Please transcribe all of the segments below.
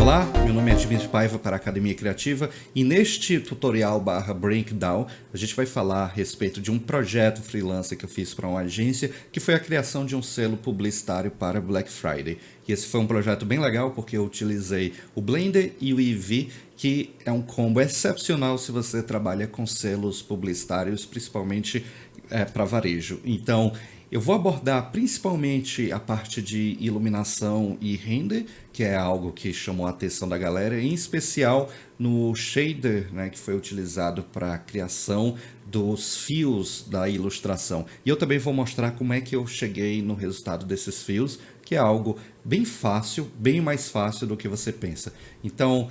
Olá, meu nome é Dimitri Paiva para a Academia Criativa e neste tutorial /breakdown a gente vai falar a respeito de um projeto freelancer que eu fiz para uma agência que foi a criação de um selo publicitário para Black Friday. E esse foi um projeto bem legal porque eu utilizei o Blender e o Eevee, que é um combo excepcional se você trabalha com selos publicitários, principalmente para varejo. Então, eu vou abordar principalmente a parte de iluminação e render, que é algo que chamou a atenção da galera, em especial no shader, né, que foi utilizado para a criação dos fios da ilustração. E eu também vou mostrar como é que eu cheguei no resultado desses fios, que é algo bem fácil, bem mais fácil do que você pensa. Então,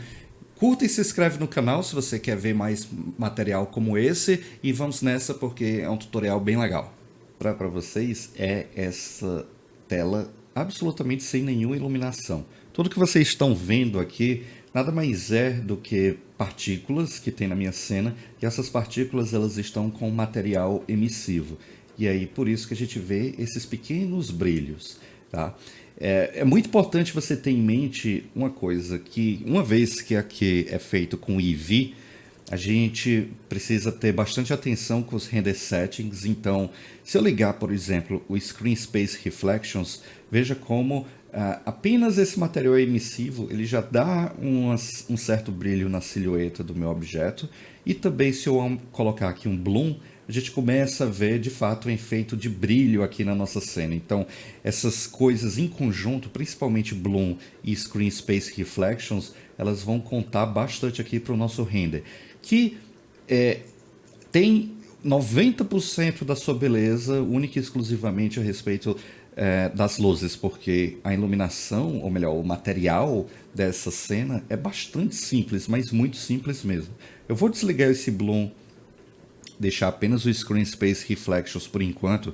curta e se inscreve no canal se você quer ver mais material como esse, e vamos nessa porque é um tutorial bem legal. Para vocês é essa tela absolutamente sem nenhuma iluminação. Tudo que vocês estão vendo aqui nada mais é do que partículas que tem na minha cena, e essas partículas elas estão com material emissivo. E aí por isso que a gente vê esses pequenos brilhos, tá? É muito importante você ter em mente uma coisa, que uma vez que aqui é feito com Eevee, a gente precisa ter bastante atenção com os render settings. Então, se eu ligar, por exemplo, o Screen Space Reflections, veja como apenas esse material emissivo ele já dá um certo brilho na silhueta do meu objeto. E também, se eu colocar aqui um Bloom, a gente começa a ver de fato um efeito de brilho aqui na nossa cena. Então, essas coisas em conjunto, principalmente Bloom e Screen Space Reflections, elas vão contar bastante aqui para o nosso render, que tem 90% da sua beleza única e exclusivamente a respeito das luzes, porque a iluminação, ou melhor, o material dessa cena é bastante simples, mas muito simples mesmo. Eu vou desligar esse Bloom, deixar apenas o Screen Space Reflections por enquanto,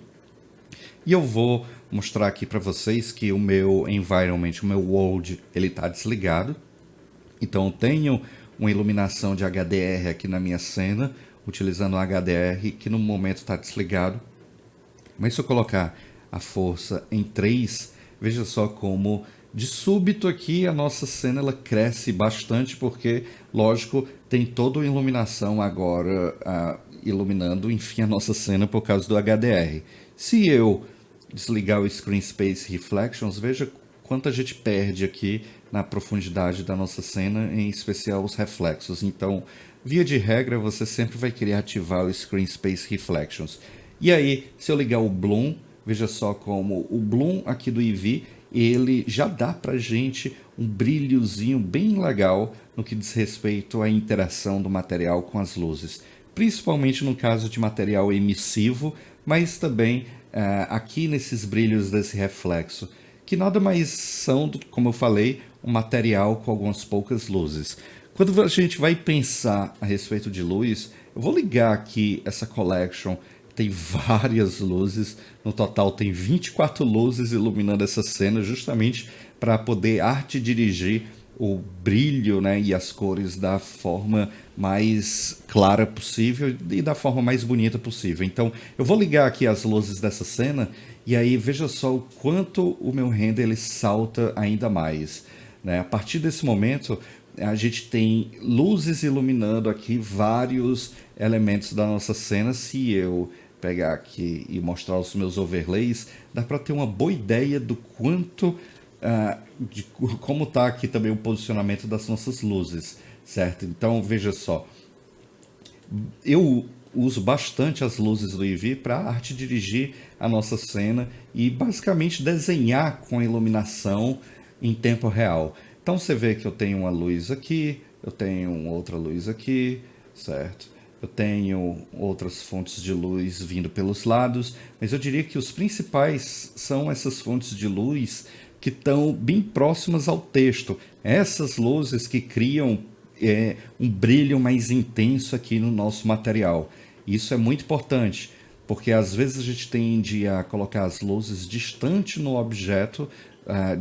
e eu vou mostrar aqui para vocês que o meu environment, o meu world, ele está desligado. Então eu tenho uma iluminação de HDR aqui na minha cena, utilizando o HDR, que no momento está desligado. Mas se eu colocar a força em 3, veja só como de súbito aqui a nossa cena ela cresce bastante, porque, lógico, tem toda a iluminação agora iluminando, enfim, a nossa cena por causa do HDR. Se eu desligar o Screen Space Reflections, veja quanto a gente perde aqui na profundidade da nossa cena, em especial os reflexos. Então, via de regra, você sempre vai querer ativar o Screen Space Reflections. E aí, se eu ligar o Bloom, veja só como o Bloom aqui do Eevee, ele já dá pra gente um brilhozinho bem legal no que diz respeito à interação do material com as luzes. Principalmente no caso de material emissivo, mas também aqui nesses brilhos desse reflexo, que nada mais são, como eu falei, um material com algumas poucas luzes. Quando a gente vai pensar a respeito de luz, eu vou ligar aqui essa collection, tem várias luzes, no total tem 24 luzes iluminando essa cena, justamente para poder arte dirigir o brilho, né, e as cores da forma mais clara possível e da forma mais bonita possível. Então eu vou ligar aqui as luzes dessa cena, e aí veja só o quanto o meu render ele salta ainda mais, né? A partir desse momento a gente tem luzes iluminando aqui vários elementos da nossa cena. Se eu pegar aqui e mostrar os meus overlays, dá para ter uma boa ideia do quanto de como está aqui também o posicionamento das nossas luzes, certo? Então veja só, eu uso bastante as luzes do Eevee para arte dirigir a nossa cena e basicamente desenhar com a iluminação em tempo real. Então você vê que eu tenho uma luz aqui, eu tenho outra luz aqui, certo? Eu tenho outras fontes de luz vindo pelos lados, mas eu diria que os principais são essas fontes de luz que estão bem próximas ao texto. Essas luzes que criam um brilho mais intenso aqui no nosso material. Isso é muito importante, porque às vezes a gente tende a colocar as luzes distante no objeto,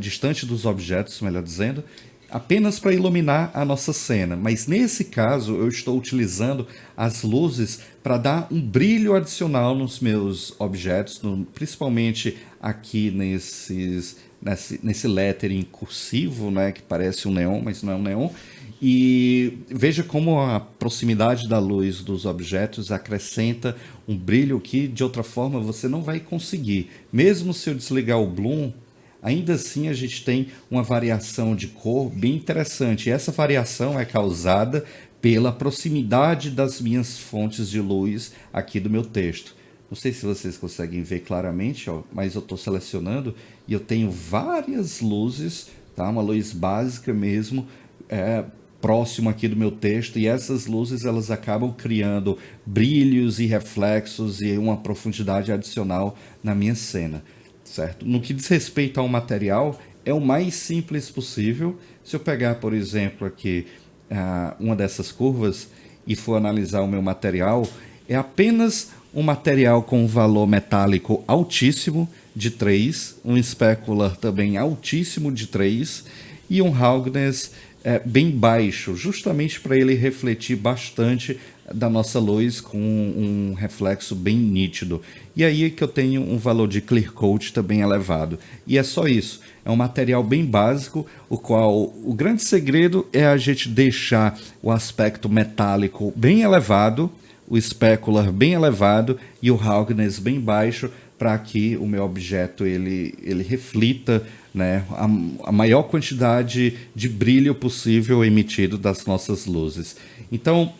distante dos objetos, melhor dizendo, apenas para iluminar a nossa cena. Mas nesse caso eu estou utilizando as luzes para dar um brilho adicional nos meus objetos, principalmente aqui nesses nesse lettering cursivo, né, que parece um neon, mas não é um neon. E veja como a proximidade da luz dos objetos acrescenta um brilho que, de outra forma, você não vai conseguir. Mesmo se eu desligar o Bloom, ainda assim a gente tem uma variação de cor bem interessante. E essa variação é causada pela proximidade das minhas fontes de luz aqui do meu texto. Não sei se vocês conseguem ver claramente, ó, mas eu estou selecionando e eu tenho várias luzes, tá? Uma luz básica mesmo, próximo aqui do meu texto, e essas luzes elas acabam criando brilhos e reflexos e uma profundidade adicional na minha cena, certo? No que diz respeito ao material, é o mais simples possível. Se eu pegar, por exemplo, aqui uma dessas curvas e for analisar o meu material, é apenas um material com um valor metálico altíssimo de 3, um specular também altíssimo de 3 e um roughness bem baixo, justamente para ele refletir bastante da nossa luz com um reflexo bem nítido. E aí é que eu tenho um valor de clear coat também elevado. E é só isso. É um material bem básico, o qual o grande segredo é a gente deixar o aspecto metálico bem elevado, o specular bem elevado e o roughness bem baixo, para que o meu objeto ele reflita, né, a maior quantidade de brilho possível emitido das nossas luzes. Então,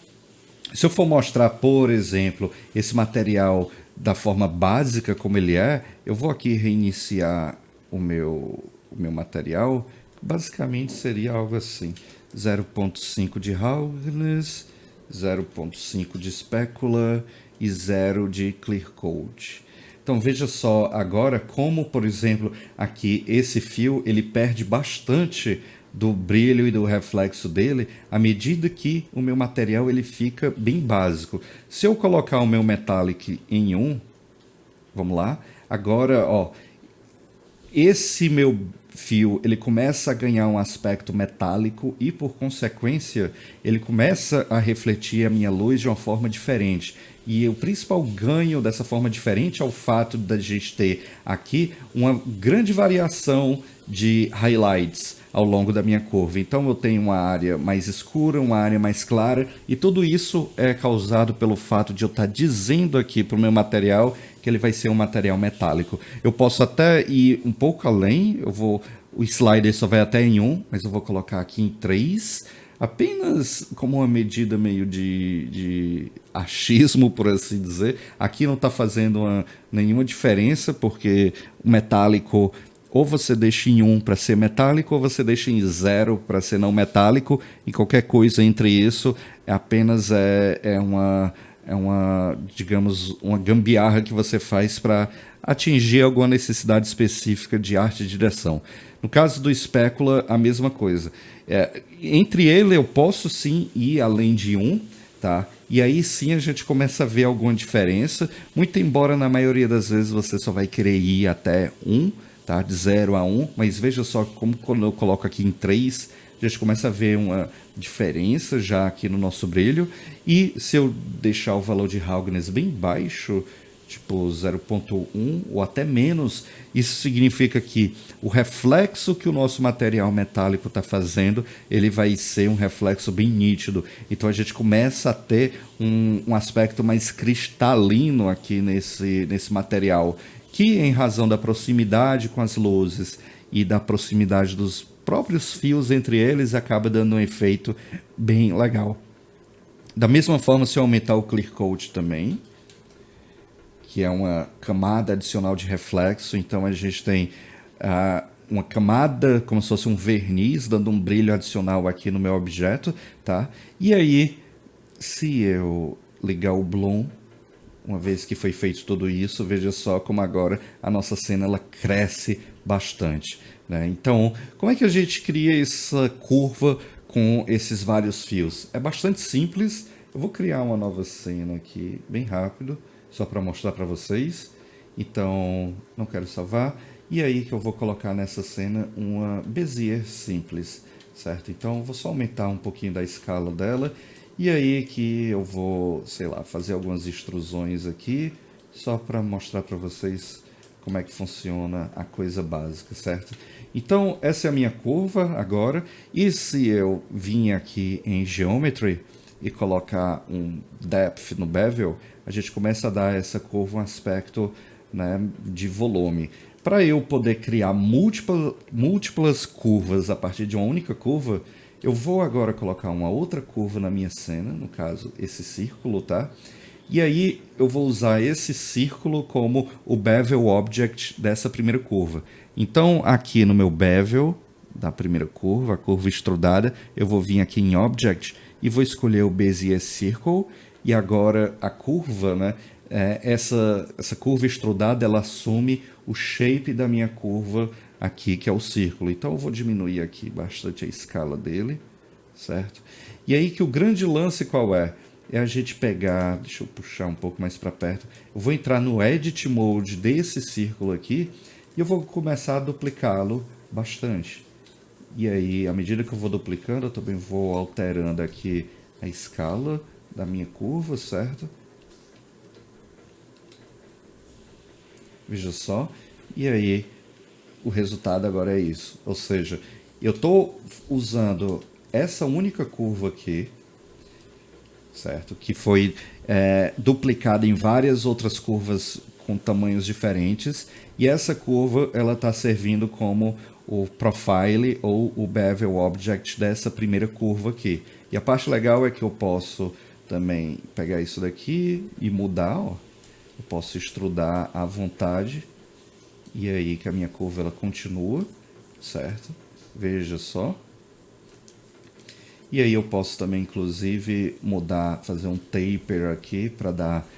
se eu for mostrar, por exemplo, esse material da forma básica como ele é, eu vou aqui reiniciar o meu material. Basicamente seria algo assim: 0.5 de roughness, 0.5 de specular e 0 de clear coat. Então veja só agora como, por exemplo, aqui esse fio ele perde bastante do brilho e do reflexo dele à medida que o meu material ele fica bem básico. Se eu colocar o meu metallic em 1, vamos lá, agora ó, esse meu fio ele começa a ganhar um aspecto metálico e, por consequência, ele começa a refletir a minha luz de uma forma diferente. E o principal ganho dessa forma diferente é o fato da gente ter aqui uma grande variação de highlights ao longo da minha curva. Então eu tenho uma área mais escura, uma área mais clara, e tudo isso é causado pelo fato de eu estar dizendo aqui para o meu material que ele vai ser um material metálico. Eu posso até ir um pouco além, o slider só vai até em 1, mas eu vou colocar aqui em 3, apenas como uma medida meio de achismo, por assim dizer. Aqui não está fazendo nenhuma diferença, porque o metálico, ou você deixa em 1 para ser metálico, ou você deixa em 0 para ser não metálico, e qualquer coisa entre isso é apenas digamos, uma gambiarra que você faz para atingir alguma necessidade específica de arte e direção. No caso do Specular, a mesma coisa. Entre ele eu posso sim ir além de 1, tá? E aí sim a gente começa a ver alguma diferença, muito embora na maioria das vezes você só vai querer ir até 1, tá? De 0 a 1, mas veja só como quando eu coloco aqui em 3, a gente começa a ver uma diferença já aqui no nosso brilho. E se eu deixar o valor de roughness bem baixo, tipo 0.1 ou até menos, isso significa que o reflexo que o nosso material metálico está fazendo, ele vai ser um reflexo bem nítido. Então a gente começa a ter um aspecto mais cristalino aqui nesse material, que em razão da proximidade com as luzes e da proximidade dos próprios fios entre eles, acaba dando um efeito bem legal. Da mesma forma, se eu aumentar o Clear Coat também, que é uma camada adicional de reflexo, então a gente tem uma camada como se fosse um verniz, dando um brilho adicional aqui no meu objeto, tá? E aí, se eu ligar o Bloom, uma vez que foi feito tudo isso, veja só como agora a nossa cena ela cresce bastante, né? Então, como é que a gente cria essa curva com esses vários fios? É bastante simples. Eu vou criar uma nova cena aqui, bem rápido, só para mostrar para vocês. Então, não quero salvar. E aí que eu vou colocar nessa cena uma Bezier simples, certo? Então, eu vou só aumentar um pouquinho da escala dela. E aí que eu vou, sei lá, fazer algumas extrusões aqui, só para mostrar para vocês como é que funciona a coisa básica, certo? Então, essa é a minha curva agora. E se eu vir aqui em Geometry e colocar um Depth no Bevel, a gente começa a dar essa curva um aspecto, né, de volume. Para eu poder criar múltiplas curvas a partir de uma única curva, eu vou agora colocar uma outra curva na minha cena, no caso, esse círculo, tá? E aí eu vou usar esse círculo como o Bevel Object dessa primeira curva. Então, aqui no meu Bevel da primeira curva, a curva extrudada, eu vou vir aqui em Object e vou escolher o Bezier Circle. E agora a curva, né? Essa curva extrudada, ela assume o shape da minha curva aqui, que é o círculo. Então eu vou diminuir aqui bastante a escala dele, certo? E aí que o grande lance qual é? É a gente pegar, deixa eu puxar um pouco mais para perto, eu vou entrar no Edit Mode desse círculo aqui e eu vou começar a duplicá-lo bastante. E aí, à medida que eu vou duplicando, eu também vou alterando aqui a escala da minha curva, certo? Veja só. E aí, o resultado agora é isso. Ou seja, eu estou usando essa única curva aqui, certo? Que foi duplicada em várias outras curvas com tamanhos diferentes. E essa curva, ela está servindo como o profile ou o bevel object dessa primeira curva aqui. E a parte legal é que eu posso também pegar isso daqui e mudar, ó. Eu posso extrudar à vontade. E aí que a minha curva ela continua, certo? Veja só. E aí eu posso também, inclusive, mudar, fazer um taper aqui para dar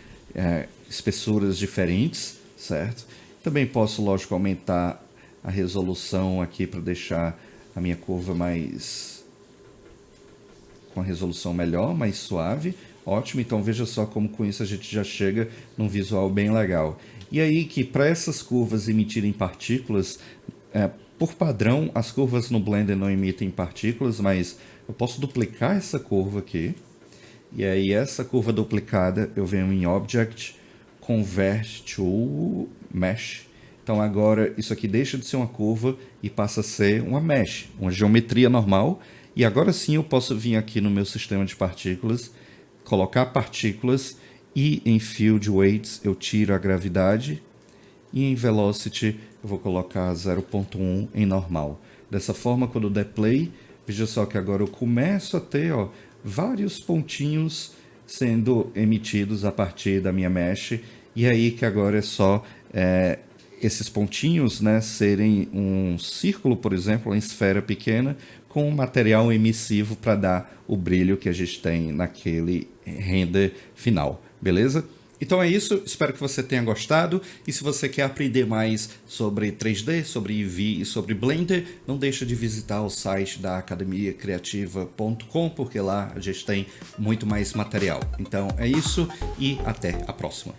espessuras diferentes, certo? Também posso, lógico, aumentar a resolução aqui para deixar a minha curva com a resolução melhor, mais suave. Ótimo, então veja só como com isso a gente já chega num visual bem legal. E aí que para essas curvas emitirem partículas, por padrão as curvas no Blender não emitem partículas, mas eu posso duplicar essa curva aqui. E aí essa curva duplicada eu venho em Object, Convert to Mesh. Então agora isso aqui deixa de ser uma curva e passa a ser uma mesh, uma geometria normal. E agora sim eu posso vir aqui no meu sistema de partículas, colocar partículas e em Field Weights eu tiro a gravidade e em Velocity eu vou colocar 0.1 em normal. Dessa forma, quando eu der play, veja só que agora eu começo a ter vários pontinhos sendo emitidos a partir da minha mesh. E aí que agora é só esses pontinhos, né, serem um círculo, por exemplo, uma esfera pequena, com um material emissivo para dar o brilho que a gente tem naquele render final, beleza? Então é isso, espero que você tenha gostado, e se você quer aprender mais sobre 3D, sobre EV e sobre Blender, não deixa de visitar o site da academiacriativa.com, porque lá a gente tem muito mais material. Então é isso e até a próxima.